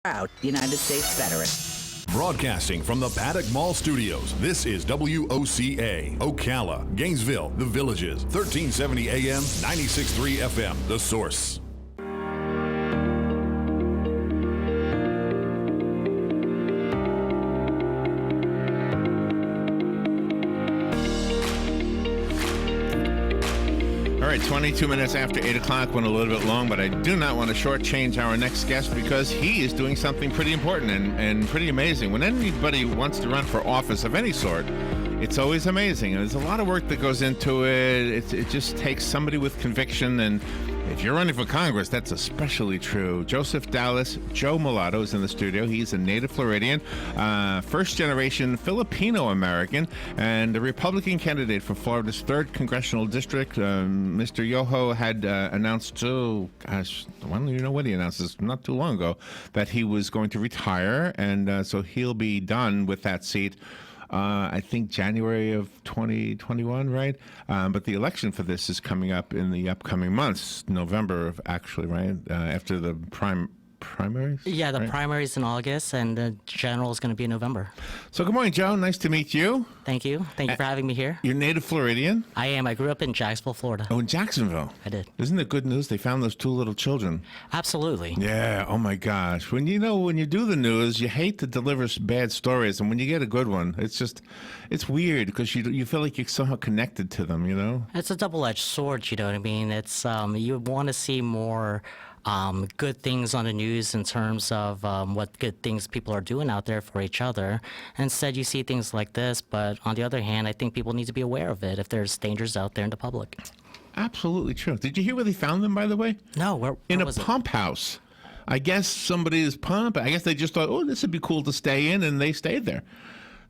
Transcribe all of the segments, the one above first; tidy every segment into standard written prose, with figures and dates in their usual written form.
Proud United States veteran. Broadcasting from the Paddock Mall Studios, this is WOCA, Ocala, Gainesville, The Villages, 1370 AM, 96.3 FM, The Source. All right, 22 minutes after 8 o'clock, went a little bit long, but I do not want to shortchange our next guest because he is doing something pretty important and pretty amazing. When anybody wants to run for office of any sort, it's always amazing. And there's a lot of work that goes into it. It just takes somebody with conviction, and if you're running for Congress, that's especially true. Joseph Dallas, Joe Millado, is in the studio. He's a native Floridian, first-generation Filipino-American, and a Republican candidate for Florida's 3rd Congressional District. Mr. Yoho had announced, I don't even know what he announced, this not too long ago, that he was going to retire, and so he'll be done with that seat. I think January of 2021, right? But the election for this is coming up in the upcoming months, November, actually, right? After the primaries? Yeah, the right? primaries in August, and the general is going to be in November. So good morning, Joe. Nice to meet you. Thank you. Thank you for having me here. You're native Floridian? I am. I grew up in Jacksonville, Florida. Oh, in Jacksonville? I did. Isn't it good news? They found those 2 little children. Absolutely. Yeah. Oh, my gosh. When you do the news, you hate to deliver bad stories. And when you get a good one, it's weird because you feel like you're somehow connected to them, you know? It's a double-edged sword, you know what I mean? It's you want to see more good things on the news in terms of what good things people are doing out there for each other. Instead, you see things like this, but on the other hand, I think people need to be aware of it if there's dangers out there in the public. Absolutely true. Did you hear where they found them, by the way? No, where in a was pump house. I guess somebody's pump. I guess they just thought, oh, this would be cool to stay in, and they stayed there.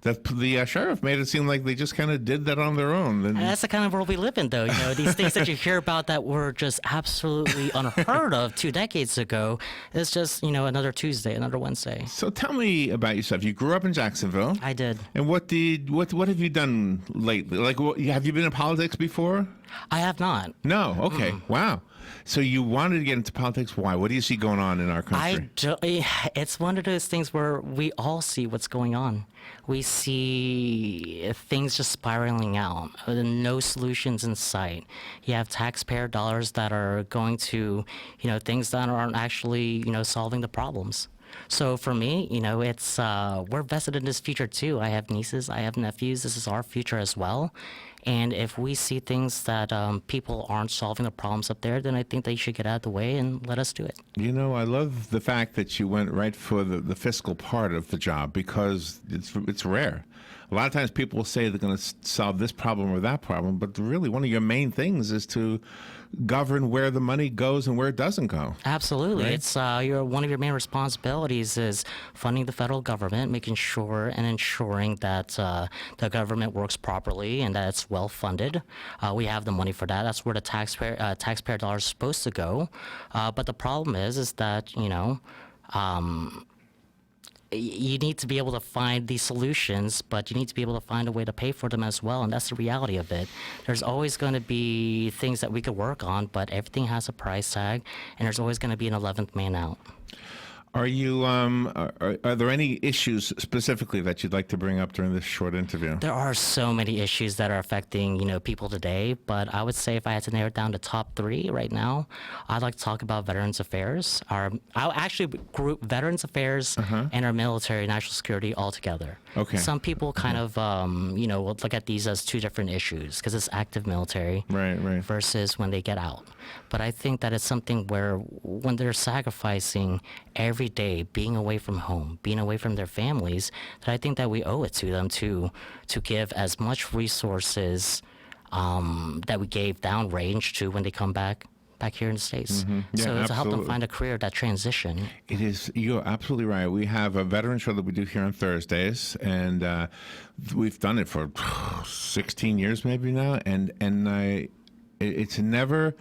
The sheriff made it seem like they just kind of did that on their own. And that's the kind of world we live in, though. You know, these things that you hear about that were just absolutely unheard of 2 decades ago. It's just, another Tuesday, another Wednesday. So tell me about yourself. You grew up in Jacksonville. I did. And what have you done lately? Like, have you been in politics before? I have not. No. Okay. Wow. So you wanted to get into politics. Why? What do you see going on in our country? It's one of those things where we all see what's going on. We see things just spiraling out, no solutions in sight. You have taxpayer dollars that are going to, things that aren't actually, solving the problems. So for me, it's we're vested in this future too. I have nieces, I have nephews. This is our future as well. And if we see things that people aren't solving the problems up there, then I think they should get out of the way and let us do it. I love the fact that you went right for the fiscal part of the job because it's rare. A lot of times people will say they're going to solve this problem or that problem, but really one of your main things is to govern where the money goes and where it doesn't go. Absolutely. Right? It's one of your main responsibilities is funding the federal government, making sure and ensuring that the government works properly and that it's well funded. We have the money for that. That's where the taxpayer dollars are supposed to go. But the problem is that, you need to be able to find these solutions, but you need to be able to find a way to pay for them as well, and that's the reality of it. There's always going to be things that we could work on, but everything has a price tag, and there's always going to be an 11th man out. Are you? Are there any issues specifically that you'd like to bring up during this short interview? There are so many issues that are affecting people today, but I would say if I had to narrow it down to top 3 right now, I'd like to talk about Veterans Affairs. I actually group Veterans Affairs and our military and national security all together. Okay. Some people kind of will look at these as 2 different issues because it's active military versus when they get out. But I think that it's something where when they're sacrificing every day, being away from home, being away from their families, that I think that we owe it to them to give as much resources that we gave downrange to when they come back here in the States. Yeah, so to help them absolutely. find a career, that transition. It is. You're absolutely right. We have a veteran show that we do here on Thursdays, and we've done it for 16 years maybe now, and it's never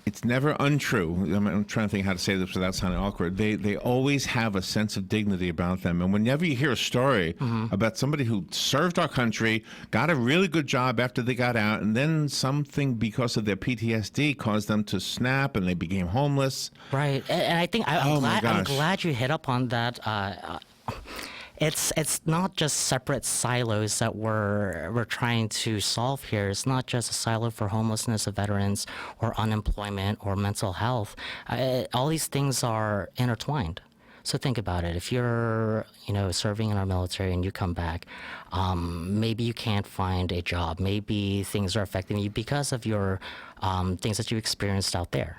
it's never untrue. I'm trying to think how to say this without sounding awkward. They always have a sense of dignity about them. And whenever you hear a story about somebody who served our country, got a really good job after they got out, and then something because of their PTSD caused them to snap and they became homeless. Right. And I think I'm gosh. glad you hit up on that. It's not just separate silos that we're trying to solve here. It's not just a silo for homelessness of veterans or unemployment or mental health. All these things are intertwined. So think about it. If you're, serving in our military and you come back, maybe you can't find a job. Maybe things are affecting you because of your things that you experienced out there.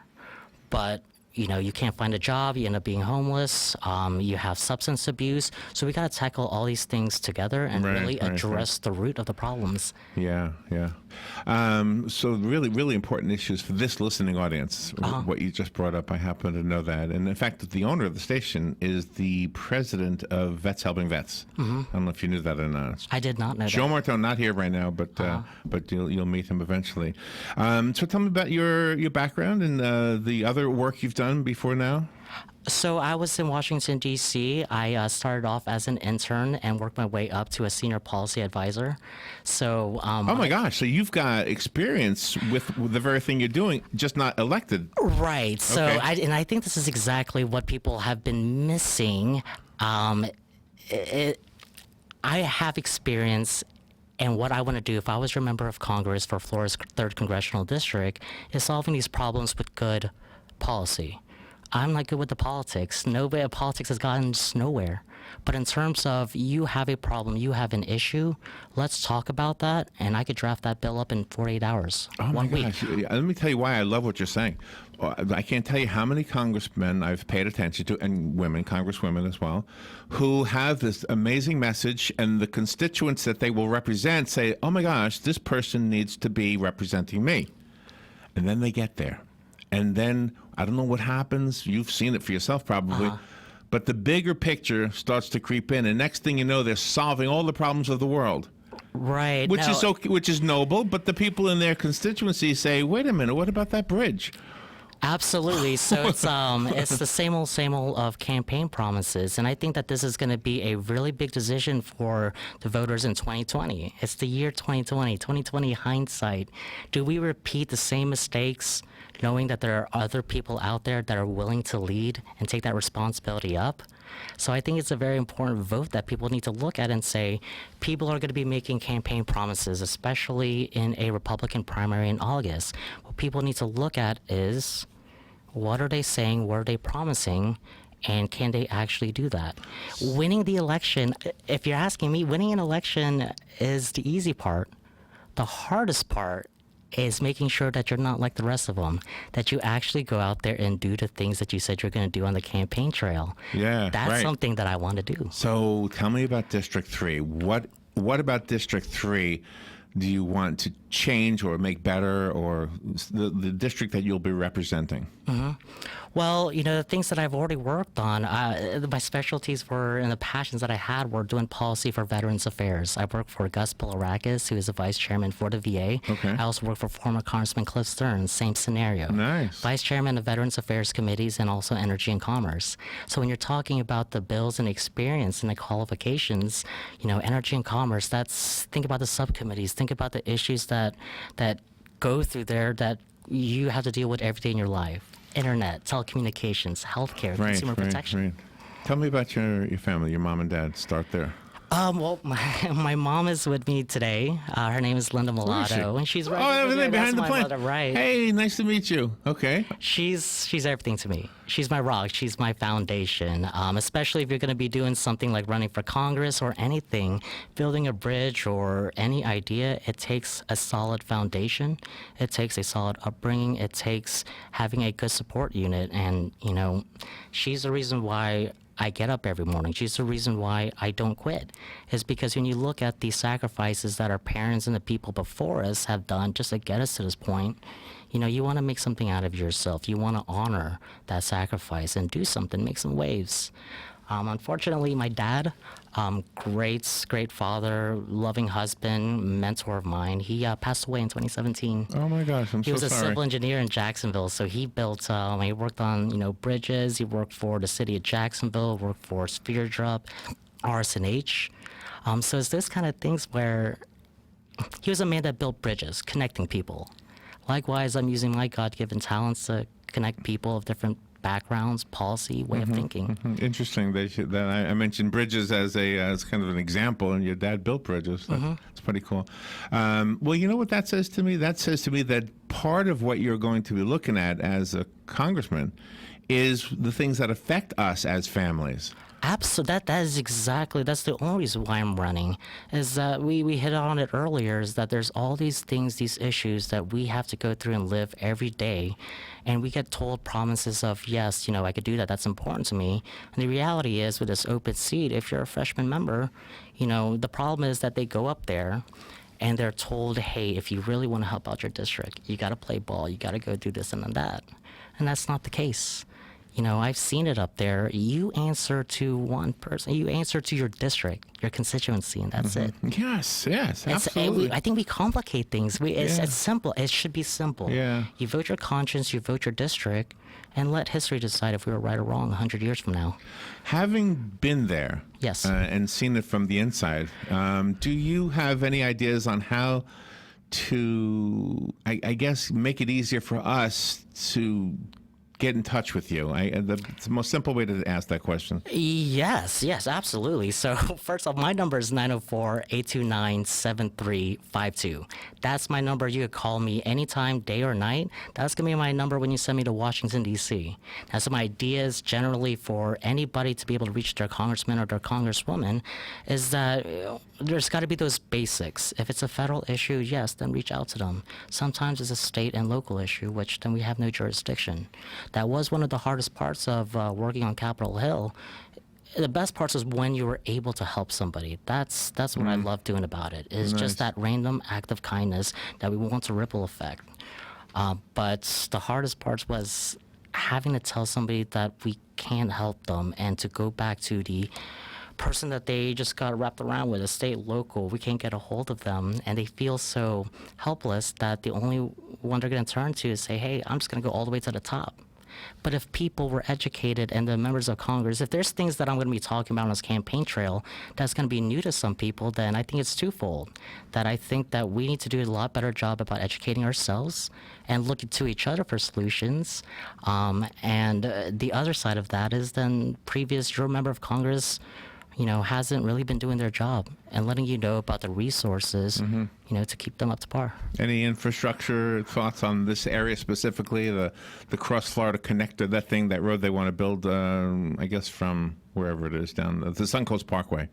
But you can't find a job, you end up being homeless, you have substance abuse. So we got to tackle all these things together and really address the root of the problems. Yeah. So really, really important issues for this listening audience. What you just brought up, I happen to know that. And in fact, the owner of the station is the president of Vets Helping Vets. I don't know if you knew that or not. I did not know Joe that. Martone, not here right now, but you'll meet him eventually. So tell me about your background and the other work you've done before now. So I was in Washington, D.C. I started off as an intern and worked my way up to a senior policy advisor. So, oh my gosh! So you've got experience with the very thing you're doing, just not elected. Right. So, Okay. I think this is exactly what people have been missing. I have experience. And what I want to do, if I was your member of Congress for Florida's 3rd Congressional District, is solving these problems with good policy. I'm not good with the politics. Politics has gotten us nowhere. But in terms of you have a problem, you have an issue, let's talk about that, and I could draft that bill up in 48 hours, Oh my 1 week. gosh. Let me tell you why I love what you're saying. I can't tell you how many congressmen I've paid attention to, and women, congresswomen as well, who have this amazing message, and the constituents that they will represent say, oh my gosh, this person needs to be representing me. And then they get there. And then, I don't know what happens. You've seen it for yourself probably. But the bigger picture starts to creep in. And next thing you know, they're solving all the problems of the world. Right. Which is noble. But the people in their constituency say, wait a minute, what about that bridge? Absolutely. So it's the same old of campaign promises, and I think that this is going to be a really big decision for the voters in 2020. It's the year 2020 hindsight. Do we repeat the same mistakes, knowing that there are other people out there that are willing to lead and take that responsibility up? So I think it's a very important vote that people need to look at and say, people are going to be making campaign promises, especially in a Republican primary in August. What people need to look at is, what are they saying, what are they promising, and can they actually do that? Winning the election, if you're asking me, winning an election is the easy part. The hardest part is making sure that you're not like the rest of them, that you actually go out there and do the things that you said you're going to do on the campaign trail. Yeah, That's right. something that I want to do. So tell me about District 3. What about District 3 do you want to change or make better, or the district that you'll be representing? Well, the things that I've already worked on, my specialties were, and the passions that I had were doing policy for Veterans Affairs. I worked for Gus Bilirakis, who is the vice chairman for the VA. Okay. I also worked for former Congressman Cliff Stearns, same scenario. Nice. Vice chairman of Veterans Affairs Committees and also Energy and Commerce. So when you're talking about the bills and experience and the qualifications, Energy and Commerce, think about the subcommittees, think about the issues that go through there that you have to deal with every day in your life. Internet, telecommunications, healthcare, consumer protection. Right. Tell me about your family, your mom and dad. Start there. Well, my mom is with me today. Her name is Linda Where is she? Millado, and she's right Oh, over there. behind the That's my plant. mother, right? Hey, nice to meet you. Okay. She's everything to me. She's my rock. She's my foundation. Especially if you're going to be doing something like running for Congress or anything, building a bridge or any idea, it takes a solid foundation. It takes a solid upbringing. It takes having a good support unit. And, she's the reason why I get up every morning. She's the reason why I don't quit. Is because when you look at the sacrifices that our parents and the people before us have done just to get us to this point, you want to make something out of yourself. You want to honor that sacrifice and do something, make some waves. Unfortunately, my dad, great father, loving husband, mentor of mine, he passed away in 2017. Oh my gosh, I'm He so was a sorry. civil engineer in Jacksonville, so he built. He worked on bridges. He worked for the city of Jacksonville. Worked for Spear Drop, RSNH. So it's those kind of things where he was a man that built bridges, connecting people. Likewise, I'm using my God-given talents to connect people of different backgrounds, policy, way of thinking. Interesting. I mentioned bridges as kind of an example, and your dad built bridges. That's pretty cool. Well, you know what that says to me? That says to me that part of what you're going to be looking at as a congressman is the things that affect us as families. Absolutely, that's the only reason why I'm running, is that we hit on it earlier, is that there's all these things, these issues that we have to go through and live every day, and we get told promises of, yes, I could do that, that's important to me, and the reality is, with this open seat, if you're a freshman member, the problem is that they go up there and they're told, hey, if you really want to help out your district, you got to play ball, you got to go do this and that, and that's not the case. I've seen it up there. You answer to one person. You answer to your district, your constituency, and that's it. Yes, absolutely. I think we complicate things. It's Yeah. simple. It should be simple. Yeah. You vote your conscience, you vote your district, and let history decide if we were right or wrong 100 years from now. Having been there, Yes. And seen it from the inside, do you have any ideas on how to, I guess, make it easier for us to get in touch with you? It's the most simple way to ask that question. Yes, absolutely. So first off, my number is 904-829-7352. That's my number. You could call me anytime, day or night. That's going to be my number when you send me to Washington, D.C. Now, some ideas generally for anybody to be able to reach their congressman or their congresswoman is that there's got to be those basics. If it's a federal issue, yes, then reach out to them. Sometimes it's a state and local issue, which then we have no jurisdiction. That was one of the hardest parts of working on Capitol Hill. The best parts is when you were able to help somebody. That's what I love doing about it. Is Nice. just that random act of kindness that we want to ripple effect. But the hardest parts was having to tell somebody that we can't help them, and to go back to the person that they just got wrapped around with, a state, local, we can't get a hold of them, and they feel so helpless that the only one they're going to turn to is say, hey, I'm just going to go all the way to the top. But if people were educated, and the members of Congress, if there's things that I'm going to be talking about on this campaign trail that's going to be new to some people, then I think it's twofold. That I think that we need to do a lot better job about educating ourselves and looking to each other for solutions. And the other side of that is then you're a member of Congress, hasn't really been doing their job and letting you know about the resources, to keep them up to par. Any infrastructure thoughts on this area specifically, the Cross Florida Connector, that road they want to build, I guess from wherever it is down the Suncoast Parkway?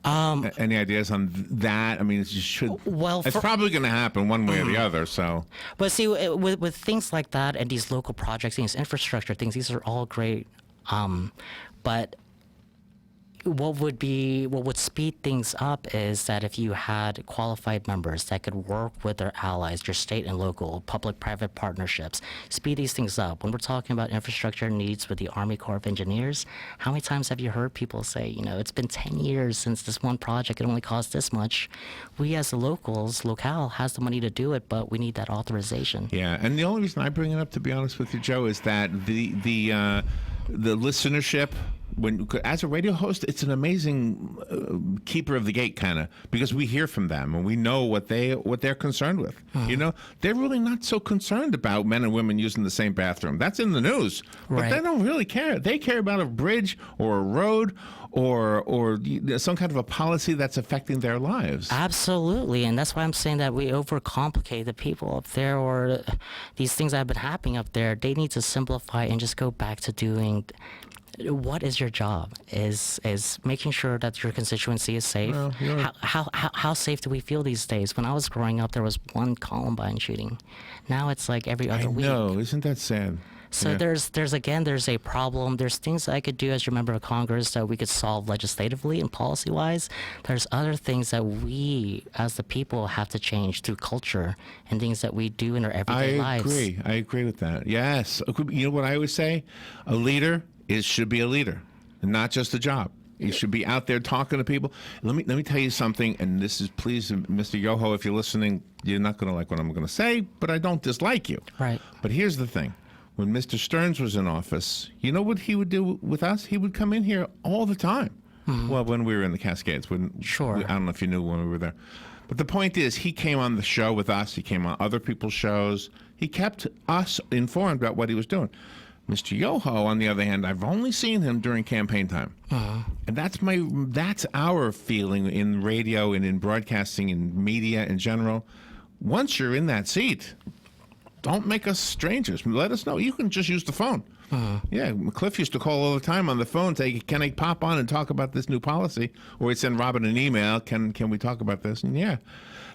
Any ideas on that? I mean, it's probably going to happen one way or the other. So, but see, with things like that and these local projects, these infrastructure things, these are all great. But what would speed things up is that if you had qualified members that could work with their allies, your state and local, public-private partnerships, speed these things up. When we're talking about infrastructure needs with the Army Corps of Engineers, how many times have you heard people say, it's been 10 years since this one project, it only cost this much. We as the locale has the money to do it, but we need that authorization. Yeah, and the only reason I bring it up, to be honest with you, Joe, is that the listenership, as a radio host, it's an amazing keeper of the gate, kind of, because we hear from them and we know what they're concerned with. They're really not so concerned about men and women using the same bathroom. That's in the news, but Right. they don't really care. They care about a bridge or a road or some kind of a policy that's affecting their lives. Absolutely, and that's why I'm saying that we overcomplicate the people up there, or these things that have been happening up there. They need to simplify and just go back to doing what is your job? Is making sure that your constituency is safe. Well, How safe do we feel these days? When I was growing up, there was one Columbine shooting. Now it's like every other week. No, isn't that sad? So Yeah. there's a problem. There's things that I could do as your member of Congress that we could solve legislatively and policy-wise. There's other things that we, as the people, have to change through culture and things that we do in our everyday lives. I agree with that. Yes. You know what I always say? A leader should be a leader. not just a job. You should be out there talking to people. Let me tell you something, and this is, please, Mr. Yoho, if you're listening, you're not going to like what I'm going to say, but I don't dislike you. Right. But here's the thing. When Mr. Stearns was in office, you know what he would do with us? He would come in here all the time. Well, when we were in the Cascades. Sure. I don't know if you knew when we were there. But the point is, he came on the show with us. He came on other people's shows. He kept us informed about what he was doing. Mr. Yoho, on the other hand, I've only seen him during campaign time. And that's our feeling in radio and in broadcasting and media in general. Once you're in that seat, don't make us strangers. Let us know. You can just use the phone. Yeah, Cliff used to call all the time on the phone, say, can I pop on and talk about this new policy? Or he'd send Robin an email, can we talk about this? And yeah.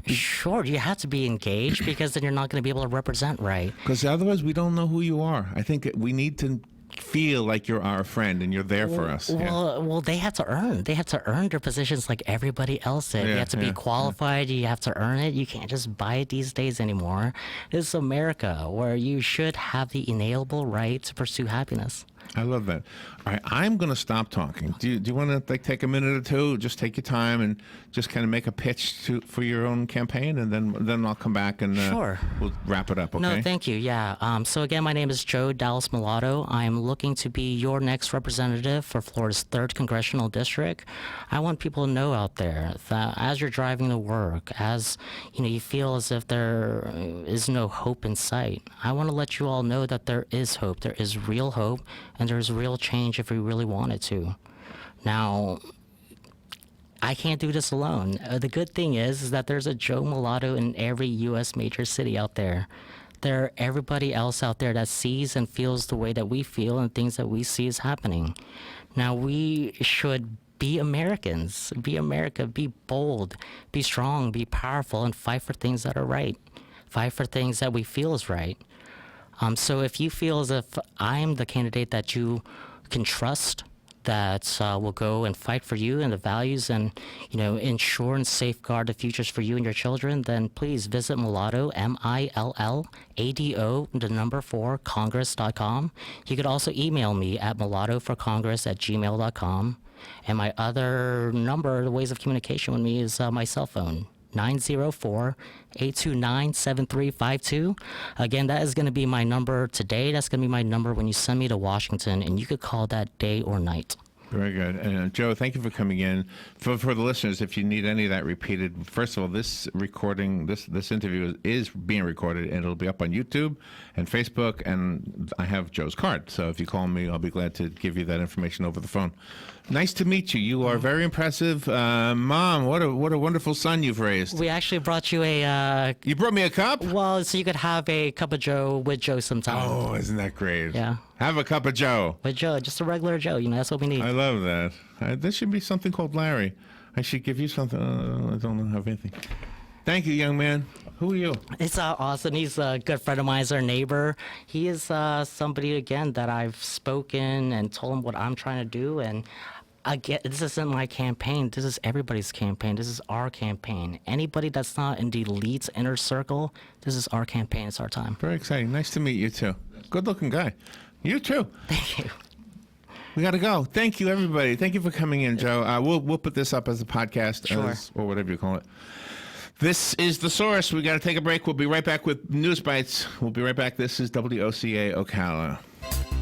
Sure, you have to be engaged because then you're not going to be able to represent right. Because otherwise we don't know who you are. I think we need to feel like you're our friend and you're there for us. Well, they have to earn. They have to earn their positions like everybody else did. You have to be qualified. You have to earn it. You can't just buy it these days anymore. This is America, where you should have the inalienable right to pursue happiness. I love that. All right, I'm going to stop talking. Do you want to take a minute or two? Just take your time and just kind of make a pitch for your own campaign, and then I'll come back and Sure. We'll wrap it up. Okay? No, thank you. Yeah. So again, my name is Joe Dallas Millado. I'm looking to be your next representative for Florida's 3rd Congressional District. I want people to know out there that as you're driving to work, as you feel as if there is no hope in sight, I want to let you all know that there is hope. There is real hope, and there's real change if we really wanted to. Now, I can't do this alone. The good thing is that there's a Joe Millado in every U.S. major city out there. There are everybody else out there that sees and feels the way that we feel and things that we see is happening. Now, we should be Americans. Be America. Be bold. Be strong. Be powerful. And fight for things that are right. Fight for things that we feel is right. So if you feel as if I'm the candidate that you can trust, that will go and fight for you and the values and, ensure and safeguard the futures for you and your children, then please visit Millado, MILLADO, the number 4, Congress.com. You could also email me at milladoforcongress@gmail.com. And my other number, the ways of communication with me is my cell phone. 904-829-7352. Again, that is going to be my number today. That's going to be my number when you send me to Washington, and you could call that day or night. Very good. Joe, thank you for coming in. For the listeners, if you need any of that repeated, first of all, this recording, this interview is being recorded, and it'll be up on YouTube and Facebook, and I have Joe's card. So if you call me, I'll be glad to give you that information over the phone. Nice to meet you. You are very impressive. Mom, what a wonderful son you've raised. We actually brought you a... You brought me a cup? Well, so you could have a cup of Joe with Joe sometime. Oh, isn't that great? Yeah. Have a cup of Joe. With Joe, just a regular Joe. That's what we need. I love that. There should be something called Larry. I should give you something. I don't have anything. Thank you, young man. Who are you? It's awesome. He's a good friend of mine. He's our neighbor. He is somebody, again, that I've spoken and told him what I'm trying to do. And again, this isn't my campaign. This is everybody's campaign. This is our campaign. Anybody that's not in the elite's inner circle, this is our campaign. It's our time. Very exciting. Nice to meet you, too. Good-looking guy. You, too. Thank you. We got to go. Thank you, everybody. Thank you for coming in, Joe. We'll put this up as a podcast, Sure. Or whatever you call it. This is The Source. We got to take a break. We'll be right back with News Bites. We'll be right back. This is WOCA Ocala.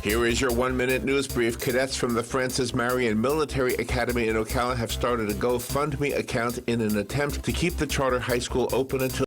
Here is your 1-minute news brief. Cadets from the Francis Marion Military Academy in Ocala have started a GoFundMe account in an attempt to keep the charter high school open until